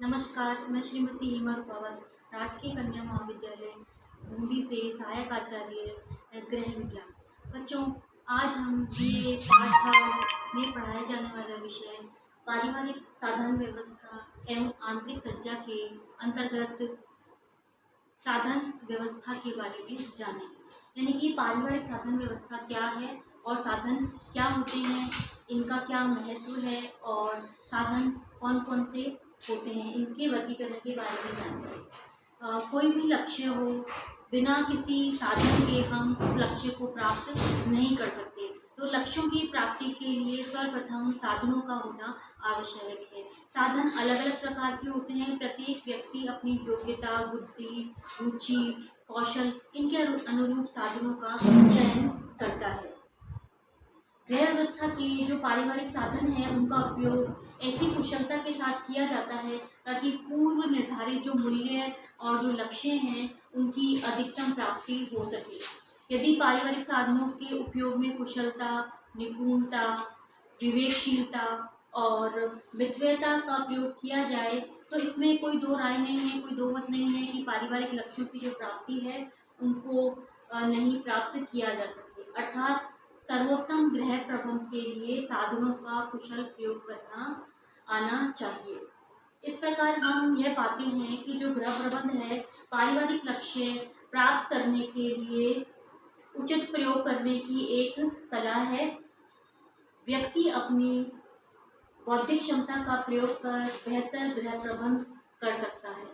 नमस्कार, मैं श्रीमती हेमा रूपावत, राजकीय कन्या महाविद्यालय बूंदी से सहायक आचार्य गृह विज्ञान। बच्चों, आज हम ये पाठ में पढ़ाया जाने वाला विषय पारिवारिक साधन व्यवस्था एवं आंतरिक सज्जा के अंतर्गत साधन व्यवस्था के बारे में जानेंगे। यानी कि पारिवारिक साधन व्यवस्था क्या है और साधन क्या होते हैं, इनका क्या महत्व है और साधन कौन कौन से होते हैं, इनके वर्गीकरण के बारे में जानेंगे। कोई भी लक्ष्य हो, बिना किसी साधन के हम उस लक्ष्य को प्राप्त नहीं कर सकते। तो लक्ष्यों की प्राप्ति के लिए सर्वप्रथम साधनों का होना आवश्यक है। साधन अलग अलग प्रकार के होते हैं। प्रत्येक व्यक्ति अपनी योग्यता, बुद्धि, रुचि, कौशल इनके अनुरूप साधनों का चयन करता है। गृह व्यवस्था के जो पारिवारिक साधन हैं उनका उपयोग ऐसी कुशलता के साथ किया जाता है ताकि पूर्व निर्धारित जो मूल्य और जो लक्ष्य हैं उनकी अधिकतम प्राप्ति हो सके। यदि पारिवारिक साधनों के उपयोग में कुशलता, निपुणता, विवेकशीलता और मितव्ययता का प्रयोग किया जाए तो इसमें कोई दो राय नहीं है, कोई दो मत नहीं है कि पारिवारिक लक्ष्यों की जो प्राप्ति है उनको नहीं प्राप्त किया जा सके। अर्थात सर्वोत्तम गृह प्रबंध के लिए साधनों का कुशल प्रयोग करना आना चाहिए। इस प्रकार हम यह पाते हैं कि जो गृह प्रबंध है पारिवारिक लक्ष्य प्राप्त करने के लिए उचित प्रयोग करने की एक कला है। व्यक्ति अपनी बौद्धिक क्षमता का प्रयोग कर बेहतर गृह प्रबंध कर सकता है।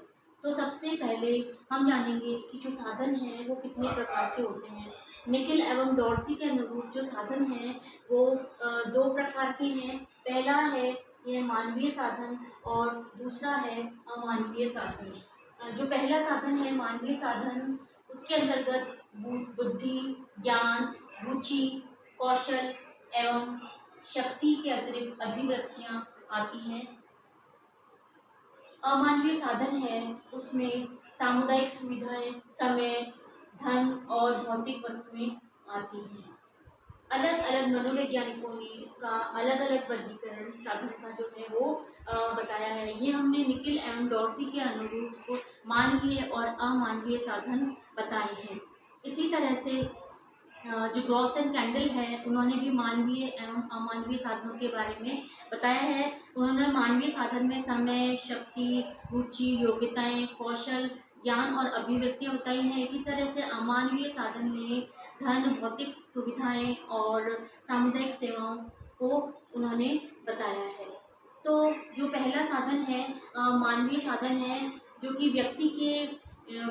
तो सबसे पहले हम जानेंगे कि जो साधन हैं वो कितने प्रकार के होते हैं। निकिल एवं डॉर्सी के अनुरूप जो साधन हैं वो दो प्रकार के हैं। पहला है ये मानवीय साधन और दूसरा है अमानवीय साधन। जो पहला साधन है मानवीय साधन, उसके अंतर्गत बुद्धि, ज्ञान, रुचि, कौशल एवं शक्ति के अतिरिक्त अभिव्यक्तियाँ आती हैं। अमानवीय साधन है उसमें सामुदायिक सुविधाएं, समय, धन और भौतिक वस्तुएं आती हैं। अलग अलग मनोवैज्ञानिकों ने इसका अलग अलग वर्गीकरण साधन का जो है वो बताया है। ये हमने निकिल एवं डॉर्सी के अनुरूप मानवीय और अमानवीय साधन बताए हैं। इसी तरह से जो ग्रॉस एंड कैंडल है उन्होंने भी मानवीय एवं अमानवीय साधनों के बारे में बताया है। उन्होंने मानवीय साधन में समय, शक्ति, रुचि, योग्यताएं, कौशल, ज्ञान और अभिव्यक्तियाँ बताई हैं। इसी तरह से अमानवीय साधन में धन, भौतिक सुविधाएं और सामुदायिक सेवाओं को उन्होंने बताया है। तो जो पहला साधन है मानवीय साधन है, जो कि व्यक्ति के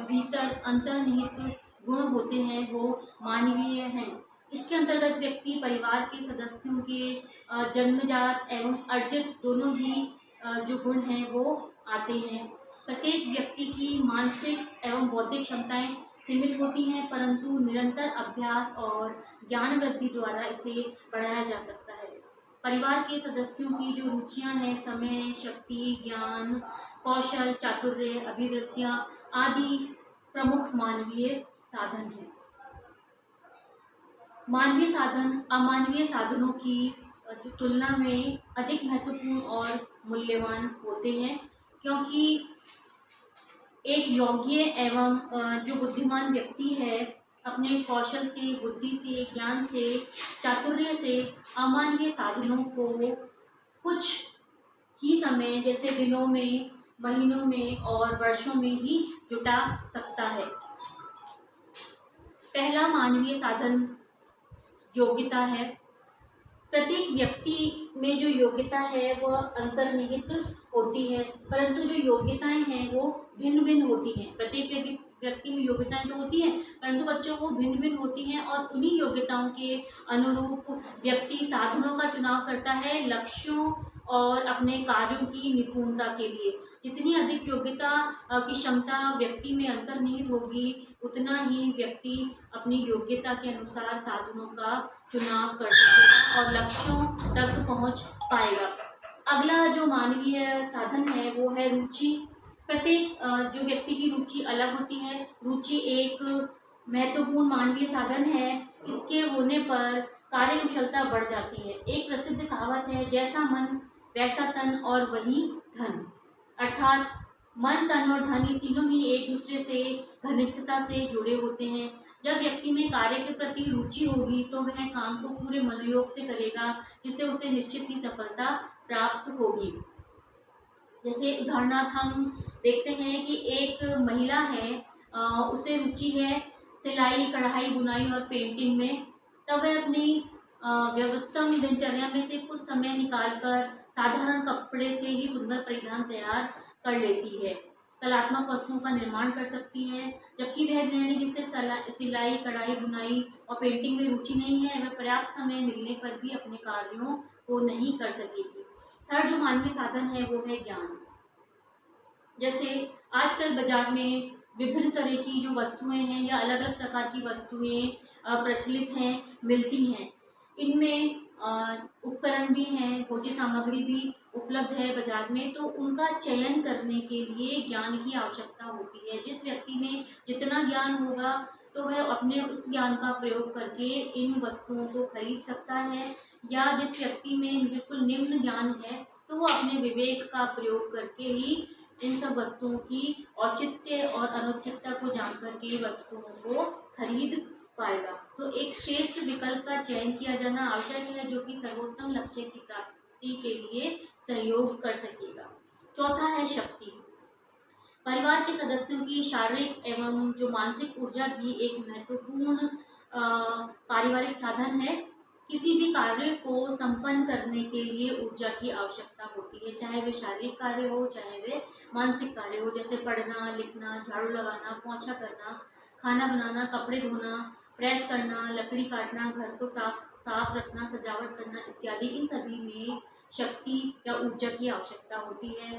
भीतर अंतर्निहित गुण होते हैं वो मानवीय हैं। इसके अंतर्गत व्यक्ति परिवार के सदस्यों के जन्मजात एवं अर्जित दोनों ही जो गुण हैं वो आते हैं। प्रत्येक व्यक्ति की मानसिक एवं बौद्धिक क्षमताएं सीमित होती हैं, परंतु निरंतर अभ्यास और ज्ञान वृद्धि द्वारा इसे बढ़ाया जा सकता है। परिवार के सदस्यों की जो रुचियां हैं समय, शक्ति, ज्ञान, कौशल, चातुर्य, अभिव्यक्तियां आदि प्रमुख मानवीय साधन हैं। मानवीय साधन अमानवीय साधनों की जो तुलना में अधिक महत्वपूर्ण और मूल्यवान होते हैं, क्योंकि एक योग्य एवं जो बुद्धिमान व्यक्ति है अपने कौशल से, बुद्धि से, ज्ञान से, चातुर्य से अमानवीय साधनों को कुछ ही समय जैसे दिनों में, महीनों में और वर्षों में ही जुटा सकता है। पहला मानवीय साधन योग्यता है। प्रत्येक व्यक्ति में जो योग्यता है वह अंतर्निहित होती है, परंतु जो योग्यताएं हैं वो भिन्न भिन्न होती हैं। प्रत्येक व्यक्ति में योग्यताएं तो होती हैं, परंतु बच्चों को भिन्न भिन्न होती हैं और उन्हीं योग्यताओं के अनुरूप व्यक्ति साधनों का चुनाव करता है लक्ष्यों और अपने कार्यों की निपुणता के लिए। जितनी अधिक योग्यता की क्षमता व्यक्ति में अंतर्निहित होगी, उतना ही व्यक्ति अपनी योग्यता के अनुसार साधनों का चुनाव कर सकेगा और लक्ष्यों तक पहुंच पाएगा। अगला जो मानवीय साधन है वो है रुचि। प्रत्येक जो व्यक्ति की रुचि अलग होती है। रुचि एक महत्वपूर्ण मानवीय साधन है। इसके होने पर कार्यकुशलता बढ़ जाती है। एक प्रसिद्ध कहावत है, जैसा मन वैसा तन और वही धन। अर्थात मन, तन और धन ये तीनों ही एक दूसरे से घनिष्ठता से जुड़े होते हैं। जब व्यक्ति में कार्य के प्रति रुचि होगी तो वह काम को पूरे मनोयोग से करेगा, जिससे उसे निश्चित ही सफलता प्राप्त होगी। जैसे उदाहरणार्थ हम देखते हैं कि एक महिला है, उसे रुचि है सिलाई, कढ़ाई, बुनाई और पेंटिंग में, तब वह अपनी व्यस्तम दिनचर्या में से कुछ समय निकालकर साधारण कपड़े से ही सुंदर परिधान तैयार कर लेती है, कलात्मक वस्तुओं का निर्माण कर सकती है। जबकि वह गृहिणी जिसे सिलाई, कढ़ाई, बुनाई और पेंटिंग में रुचि नहीं है, वह पर्याप्त समय मिलने पर भी अपने कार्यों को नहीं कर सकेगी। थर्ड जो मानवीय साधन है वो है ज्ञान। जैसे आजकल बाजार में विभिन्न तरह की जो वस्तुएं हैं या अलग अलग प्रकार की वस्तुएं प्रचलित हैं, मिलती हैं। इनमें उपकरण भी हैं, भोज्य सामग्री भी उपलब्ध है बाजार में, तो उनका चयन करने के लिए ज्ञान की आवश्यकता होती है। जिस व्यक्ति में जितना ज्ञान होगा तो वह अपने उस ज्ञान का प्रयोग करके इन वस्तुओं को खरीद सकता है, या जिस व्यक्ति में बिल्कुल निम्न ज्ञान है तो वो अपने विवेक का प्रयोग करके ही इन सब वस्तुओं की औचित्य और अनुचितता को जान करके वस्तुओं को खरीद पाएगा। तो एक श्रेष्ठ विकल्प का चयन किया जाना आवश्यक है, जो कि सर्वोत्तम लक्ष्य की प्राप्ति के लिए सहयोग कर सकेगा। चौथा है शक्ति। परिवार के सदस्यों की शारीरिक एवं जो मानसिक ऊर्जा भी एक महत्वपूर्ण पारिवारिक साधन है। किसी भी कार्य को संपन्न करने के लिए ऊर्जा की आवश्यकता होती है, चाहे वे शारीरिक कार्य हो चाहे वे मानसिक कार्य हो। जैसे पढ़ना, लिखना, झाड़ू लगाना, पोंछा करना, खाना बनाना, कपड़े धोना, प्रेस करना, लकड़ी काटना, घर को साफ रखना, सजावट करना इत्यादि, इन सभी में शक्ति या ऊर्जा की आवश्यकता होती है।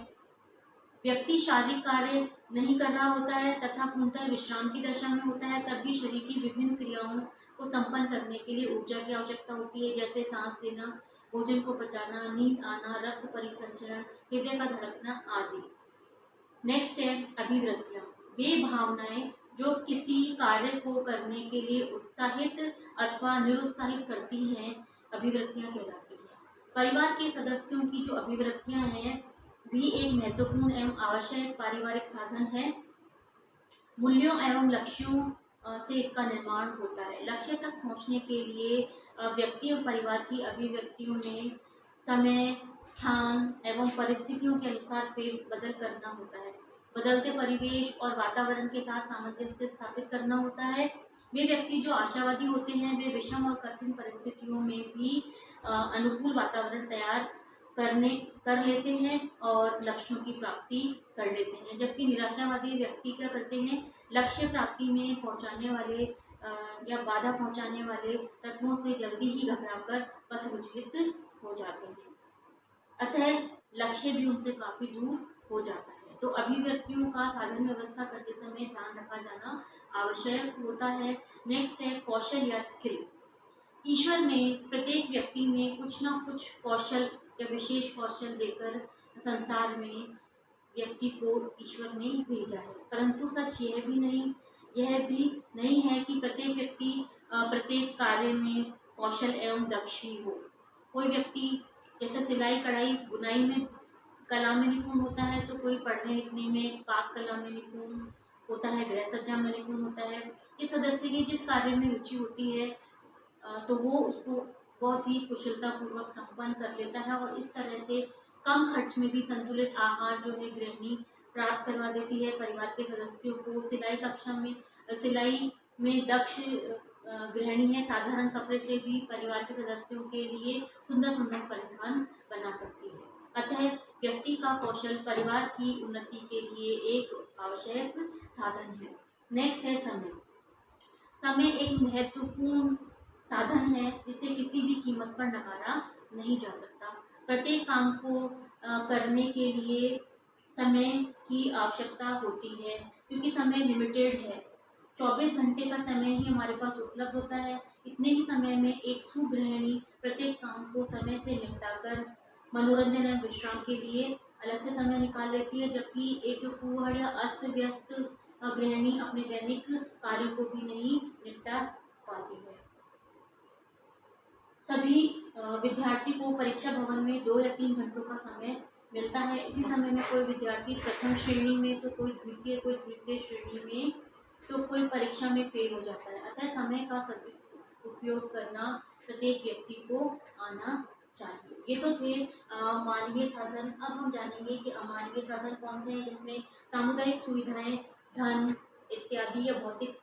व्यक्ति शारीरिक कार्य नहीं कर रहा होता है तथा पूर्णतः विश्राम की दशा में होता है, तब भी शरीर की विभिन्न क्रियाओं को संपन्न करने के लिए ऊर्जा की आवश्यकता होती है। जैसे सांस लेना, भोजन को पचाना, नींद आना, रक्त परिसंचरण, हृदय का धड़कना आदि। नेक्स्ट है अभिवृत्तियाँ। वे भावनाएं जो किसी कार्य को करने के लिए उत्साहित अथवा निरुत्साहित करती हैं, अभिवृत्तियाँ कहलाती हैं। परिवार के सदस्यों की जो अभिवृत्तियाँ हैं भी एक महत्वपूर्ण एवं आवश्यक पारिवारिक साधन है। मूल्यों एवं लक्ष्यों से इसका निर्माण होता है। लक्ष्य तक पहुंचने के लिए व्यक्ति और परिवार की अभिव्यक्तियों में समय, स्थान एवं परिस्थितियों के अनुसार फेरबदल करना होता है। बदलते परिवेश और वातावरण के साथ सामंजस्य स्थापित करना होता है। वे व्यक्ति जो आशावादी होते हैं वे विषम और कठिन परिस्थितियों में भी अनुकूल वातावरण तैयार कर लेते हैं और लक्ष्यों की प्राप्ति कर लेते हैं। जबकि निराशावादी व्यक्ति क्या करते हैं, लक्ष्य प्राप्ति में पहुंचाने वाले या बाधा पहुंचाने वाले तत्वों से जल्दी ही घबराकर पथ विचलित हो जाते हैं, अतः लक्ष्य भी उनसे काफ़ी दूर हो जाता है। तो अभिव्यक्तियों का साधन व्यवस्था करते समय ध्यान रखा जाना आवश्यक होता है। नेक्स्ट है कौशल या स्किल। ईश्वर ने प्रत्येक व्यक्ति में कुछ ना कुछ कौशल या विशेष कौशल देकर संसार में व्यक्ति को ईश्वर ने भेजा है, परंतु सच यह भी नहीं है कि प्रत्येक व्यक्ति प्रत्येक कार्य में कौशल एवं दक्ष ही हो। कोई व्यक्ति जैसे सिलाई, कढ़ाई, बुनाई में कला में निपुण होता है, तो कोई पढ़ने लिखने में, पाक कला में निपुण होता है, गृह सज्जा में निपुण होता है। जिस सदस्य की जिस कार्य में रुचि होती है तो वो उसको बहुत ही कुशलतापूर्वक संपन्न कर लेता है, और इस तरह से कम खर्च में भी संतुलित आहार जो है गृहिणी प्राप्त करवा देती है। परिवार के सदस्यों को सिलाई में दक्ष गृहिणी है, साधारण कपड़े से भी परिवार के सदस्यों के लिए सुंदर सुंदर परिधान बना सकती है। अतः व्यक्ति का कौशल परिवार की उन्नति के लिए एक आवश्यक साधन है। नेक्स्ट है समय। समय एक महत्वपूर्ण साधन है जिसे किसी भी कीमत पर नकारा नहीं जा सकता। प्रत्येक काम को करने के लिए समय की आवश्यकता होती है, क्योंकि समय लिमिटेड है। 24 घंटे का समय ही हमारे पास उपलब्ध होता है। इतने ही समय में एक सुगृहिणी प्रत्येक काम को समय से निपटाकर मनोरंजन और विश्राम के लिए अलग से समय निकाल लेती है, जबकि एक जो फूहड़ या अस्त व्यस्त गृहिणी अपने दैनिक कार्यों को भी नहीं निपटा पाती है। सभी विद्यार्थी को परीक्षा भवन में 2 या 3 घंटों का समय मिलता है। इसी समय में कोई विद्यार्थी प्रथम श्रेणी में, तो कोई द्वितीय, कोई तृतीय श्रेणी में, तो कोई परीक्षा में फेल हो जाता है। अतः समय का सदुपयोग करना प्रत्येक व्यक्ति को आना चाहिए। ये तो थे मानवीय साधन। अब हम जानेंगे कि अमानवीय साधन कौन से हैं, जिसमें सामुदायिक सुविधाएं, धन इत्यादि या भौतिक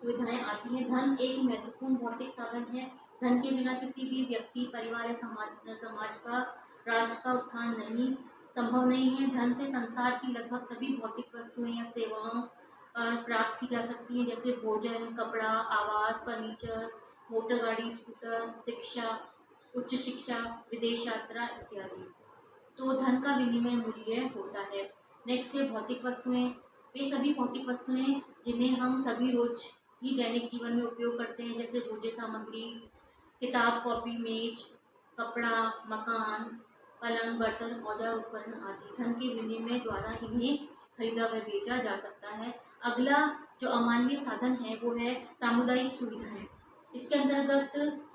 सुविधाएं आती हैं। धन एक महत्वपूर्ण भौतिक साधन है। धन के बिना किसी भी व्यक्ति, परिवार या समाज का, राष्ट्र का उत्थान नहीं संभव नहीं है। धन से संसार की लगभग सभी भौतिक वस्तुएं या सेवाओं प्राप्त की जा सकती हैं, जैसे भोजन, कपड़ा, आवास, फर्नीचर, मोटर गाड़ी, स्कूटर, शिक्षा, उच्च शिक्षा, विदेश यात्रा इत्यादि। तो धन का विनिमय मूल्य होता है। नेक्स्ट है भौतिक वस्तुएं। वे सभी भौतिक वस्तुएं जिन्हें हम सभी रोज ही दैनिक जीवन में उपयोग करते हैं, जैसे भोज्य सामग्री, किताब, कॉपी, मेज, कपड़ा, मकान, पलंग, बर्तन, औजार, उपकरण आदि। धन के विनिमय द्वारा इन्हें खरीदा व बेचा जा सकता है। अगला जो अमानवीय साधन है वो है सामुदायिक सुविधाएं। इसके अंतर्गत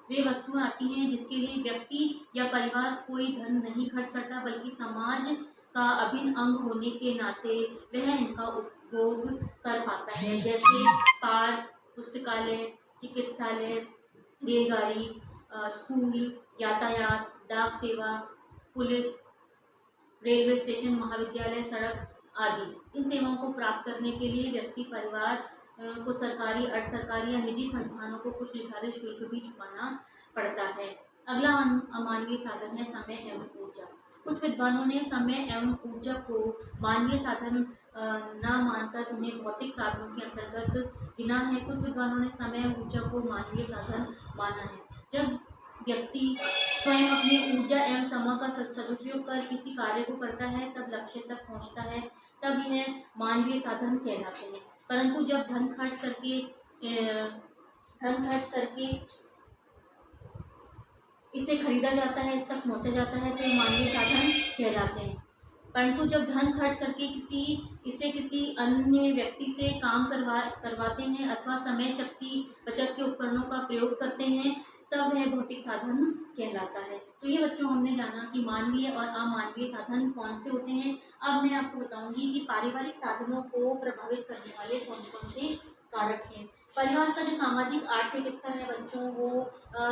वे वस्तुएं आती हैं जिसके लिए व्यक्ति या परिवार कोई धन नहीं खर्च करता, बल्कि समाज का अभिन्न अंग होने के नाते वह इनका उपभोग कर पाता है, जैसे पार्क, पुस्तकालय, चिकित्सालय, रेलगाड़ी, स्कूल, यातायात, डाक सेवा, पुलिस, रेलवे स्टेशन, महाविद्यालय, सड़क आदि। इन सेवाओं को प्राप्त करने के लिए व्यक्ति, परिवार को सरकारी, अर्ध सरकारी या निजी संस्थानों को कुछ निर्धारित शुल्क भी चुकाना पड़ता है। अगला अमानवीय साधन है समय एवं ऊर्जा। कुछ विद्वानों ने समय एवं ऊर्जा को मानवीय साधन न मानकर उन्हें भौतिक साधनों के अंतर्गत गिना है। कुछ विद्वानों ने समय एवं ऊर्जा को मानवीय साधन माना है। जब व्यक्ति स्वयं अपनी ऊर्जा एवं समय का सदुपयोग कर किसी कार्य को करता है, तब लक्ष्य तक पहुंचता है, तब यह मानवीय साधन कहलाते हैं। परंतु जब धन खर्च करके इसे खरीदा जाता है, इस तक पहुंचा जाता है, तो ये मानवीय साधन कहलाते हैं। परंतु जब धन खर्च करके किसी अन्य व्यक्ति से काम करवाते हैं अथवा समय शक्ति बचत के उपकरणों का प्रयोग करते हैं, तब वह भौतिक साधन कहलाता है। तो ये बच्चों हमने जाना कि मानवीय और अमानवीय साधन कौन से होते हैं। अब मैं आपको बताऊंगी कि पारिवारिक साधनों को प्रभावित करने वाले कौन कौन से कारक हैं। परिवार का जो सामाजिक आर्थिक स्तर है बच्चों, वो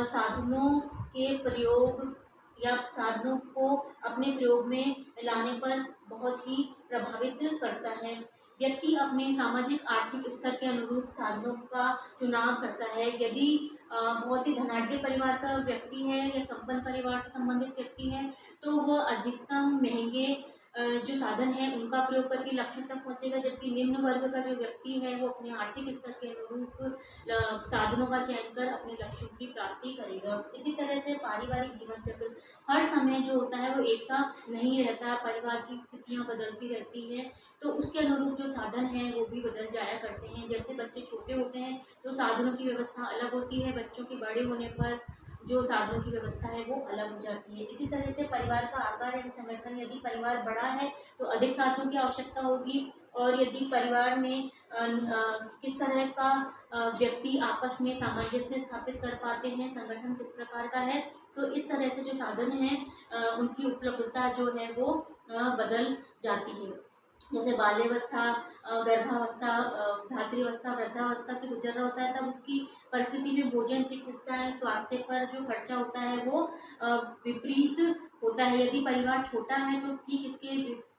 साधनों के प्रयोग या साधनों को अपने प्रयोग में लाने पर बहुत ही प्रभावित करता है। व्यक्ति अपने सामाजिक आर्थिक स्तर के अनुरूप साधनों का चुनाव करता है। यदि बहुत ही धनाढ्य परिवार का व्यक्ति है या संपन्न परिवार से संबंधित व्यक्ति है, तो वह अधिकतम महंगे जो साधन है उनका प्रयोग करके लक्ष्य तक पहुंचेगा, जबकि निम्न वर्ग का जो व्यक्ति है वो अपने आर्थिक स्तर के अनुरूप साधनों का चयन कर अपने लक्ष्यों की प्राप्ति करेगा। इसी तरह से पारिवारिक जीवन चक्र हर समय जो होता है वो एक सा नहीं रहता, परिवार की स्थितियाँ बदलती रहती है, तो उसके अनुरूप जो साधन है वो भी बदल जाया करते हैं। जैसे बच्चे छोटे होते हैं तो साधनों की व्यवस्था अलग होती है, बच्चों के बड़े होने पर जो साधनों की व्यवस्था है वो अलग हो जाती है। इसी तरह से परिवार का आकार एवं संगठन, यदि परिवार बड़ा है तो अधिक साधनों की आवश्यकता होगी, और यदि परिवार में किस तरह का व्यक्ति आपस में सामंजस्य स्थापित कर पाते हैं, संगठन किस प्रकार का है, तो इस तरह से जो साधन हैं उनकी उपलब्धता जो है वो बदल जाती है। जैसे बाल्यावस्था, गर्भावस्था, धात्रीवस्था, वृद्धावस्था से गुजर रहा होता है, तब उसकी परिस्थिति में भोजन, चिकित्सा, स्वास्थ्य पर जो खर्चा होता है वो विपरीत होता है। यदि परिवार छोटा है तो ठीक इसके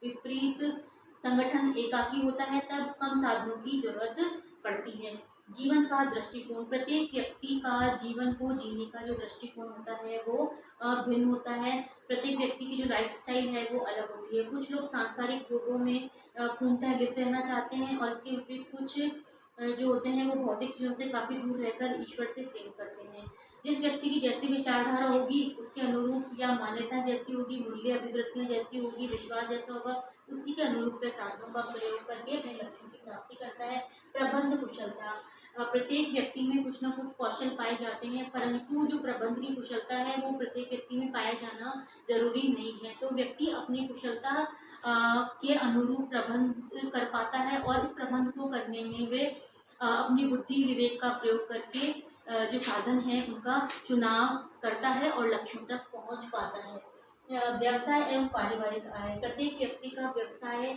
विपरीत संगठन एकाकी होता है, तब कम साधनों की जरूरत पड़ती है। जीवन का दृष्टिकोण, प्रत्येक व्यक्ति का जीवन को जीने का जो दृष्टिकोण होता है वो भिन्न होता है। प्रत्येक व्यक्ति की जो लाइफस्टाइल है वो अलग होती है। कुछ लोग सांसारिक भोगों में पूर्णतः लिप्त रहना चाहते हैं, और इसके विपरीत कुछ जो होते हैं वो भौतिक चीज़ों से काफ़ी दूर रहकर ईश्वर से प्रेम करते हैं। जिस व्यक्ति की जैसी विचारधारा होगी उसके अनुरूप, या मान्यता जैसी होगी, मूल्य अभिवृत्तियाँ जैसी होगी, विश्वास जैसा होगा, उसी के अनुरूप वह साधनों का प्रयोग करके अपने लक्ष्यों की प्राप्ति करता है। प्रबंध कुशलता, प्रत्येक व्यक्ति में कुछ ना कुछ कौशल पाए जाते हैं, परंतु जो प्रबंध की कुशलता है वो प्रत्येक व्यक्ति में पाया जाना जरूरी नहीं है। तो व्यक्ति अपनी कुशलता के अनुरूप प्रबंध कर पाता है, और इस प्रबंध को करने में वे अपनी बुद्धि विवेक का प्रयोग करके जो साधन है उनका चुनाव करता है और लक्ष्यों तक पहुंच पाता है। व्यवसाय एवं पारिवारिक आय। प्रत्येक व्यक्ति का व्यवसाय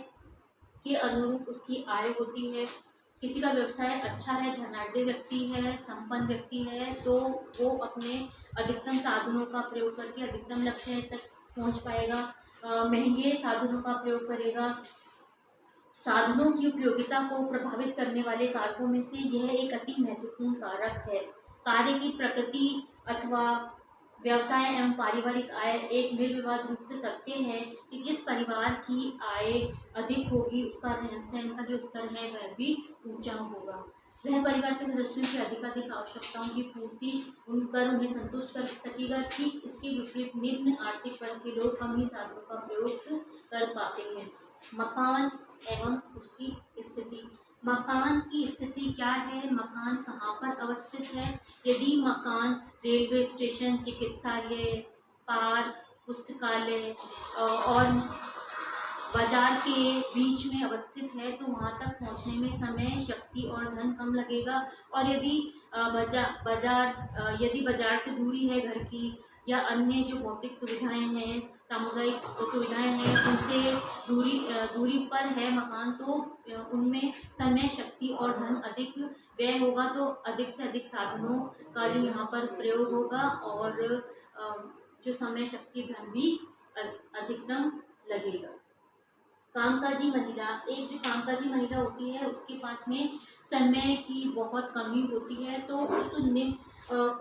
के अनुरूप उसकी आय होती है। किसी का व्यवसाय अच्छा है, धनाढ्य व्यक्ति है, संपन्न व्यक्ति है, तो वो अपने अधिकतम साधनों का प्रयोग करके अधिकतम लक्ष्य तक पहुंच पाएगा। महंगे साधनों का प्रयोग करेगा। साधनों की उपयोगिता को प्रभावित करने वाले कारकों में से यह एक अति महत्वपूर्ण कारक है। कार्य की प्रकृति अथवा व्यवसाय एवं पारिवारिक आय एक निर्विवाद रूप से सत्य है कि जिस परिवार की आय अधिक होगी उसका रहन सहन का जो स्तर है वह भी ऊंचा होगा। वह परिवार के सदस्यों की अधिकाधिक आवश्यकताओं की पूर्ति कर उन्हें संतुष्ट कर सकेगा। ठीक इसके विपरीत निम्न आर्थिक वर्ग के लोग कम ही साधनों का प्रयोग कर पाते हैं। मकान एवं उसकी स्थिति। मकान की स्थिति क्या है, मकान कहाँ पर अवस्थित है। यदि मकान रेलवे स्टेशन, चिकित्सालय, पार्क, पुस्तकालय और बाजार के बीच में अवस्थित है तो वहाँ तक पहुँचने में समय, शक्ति और धन कम लगेगा। और यदि बाजार से दूरी है घर की या अन्य जो भौतिक सुविधाएं हैं, सामुदायिक सुविधाएं हैं, उनसे दूरी पर है मकान, तो उनमें समय, शक्ति और धन अधिक व्यय होगा। तो अधिक से अधिक साधनों का जो यहाँ पर प्रयोग होगा और जो समय, शक्ति, धन भी अधिकतम लगेगा। कामकाजी महिला। एक जो कामकाजी महिला होती है उसके पास में समय की बहुत कमी होती है, तो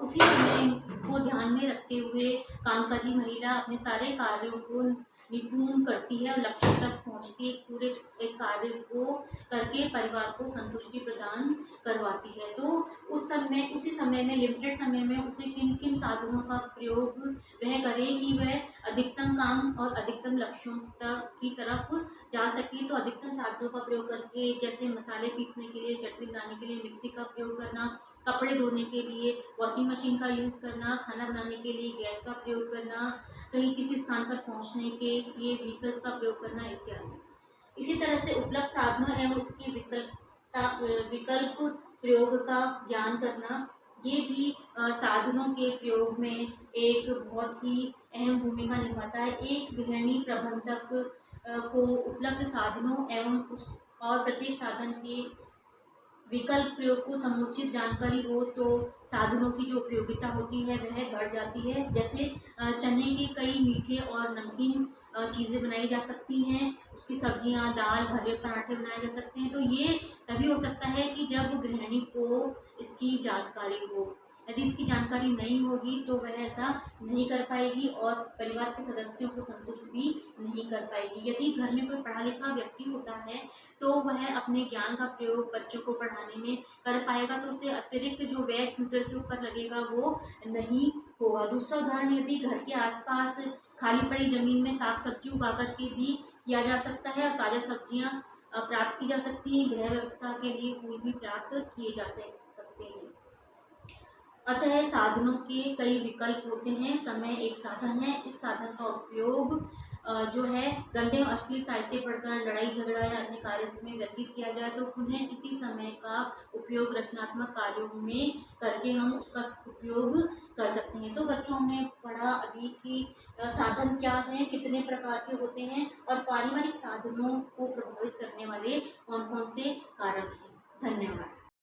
उसी समय को ध्यान में रखते हुए कामकाजी महिला अपने सारे कार्यों को निपुण करती है और लक्ष्य तक पहुंचती है। पूरे एक कार्य को करके परिवार को संतुष्टि प्रदान करवाती है। तो उसी समय में, लिमिटेड समय में उसे किन किन साधनों का प्रयोग वह करे कि वह अधिकतम काम और अधिकतम लक्ष्यों की तरफ जा सके। तो अधिकतम साधनों का प्रयोग करके, जैसे मसाले पीसने के लिए, चटनी बनाने के लिए मिक्सी का प्रयोग करना, कपड़े धोने के लिए वॉशिंग मशीन का यूज़ करना, खाना बनाने के लिए गैस का प्रयोग करना, कहीं किसी स्थान पर पहुंचने के लिए व्हीकल्स का प्रयोग करना इत्यादि। इसी तरह से उपलब्ध साधनों एवं उसकी विकल्प प्रयोग का ज्ञान करना, ये भी साधनों के प्रयोग में एक बहुत ही अहम भूमिका निभाता है। एक गृहिणी प्रबंधक को उपलब्ध साधनों एवं और प्रत्येक साधन के विकल्प प्रयोग को समुचित जानकारी हो तो साधनों की जो उपयोगिता होती है वह बढ़ जाती है। जैसे चने के कई मीठे और नमकीन चीज़ें बनाई जा सकती हैं, उसकी सब्जियां, दाल, भरे पराठे बनाए जा सकते हैं। तो ये तभी हो सकता है कि जब गृहिणी को इसकी जानकारी हो। यदि इसकी जानकारी नहीं होगी तो वह ऐसा नहीं कर पाएगी और परिवार के सदस्यों को संतुष्ट भी नहीं कर पाएगी। यदि घर में कोई पढ़ा लिखा व्यक्ति होता है तो वह अपने ज्ञान का प्रयोग बच्चों को पढ़ाने में कर पाएगा, तो उसे अतिरिक्त जो व्यय ट्यूटर के ऊपर लगेगा वो नहीं होगा। दूसरा उदाहरण, यदि घर के आसपास खाली पड़ी ज़मीन में साग सब्जी उगा करके भी किया जा सकता है और ताज़ा सब्जियां प्राप्त की जा सकती हैं। गृह व्यवस्था के लिए फूल भी प्राप्त किए जा सकते हैं। अतः साधनों के कई विकल्प होते हैं। समय एक साधन है। इस साधन का उपयोग जो है गंदे और अश्लील साहित्य पढ़कर, लड़ाई झगड़ा या अन्य कार्यों में व्यतीत किया जाए तो उन्हें इसी समय का उपयोग रचनात्मक कार्यों में करके हम उसका उपयोग कर सकते हैं। तो बच्चों, हमने पढ़ा अभी कि साधन क्या हैं, कितने प्रकार के होते हैं और पारिवारिक साधनों को प्रभावित करने वाले कौन कौन से कारक हैं। धन्यवाद।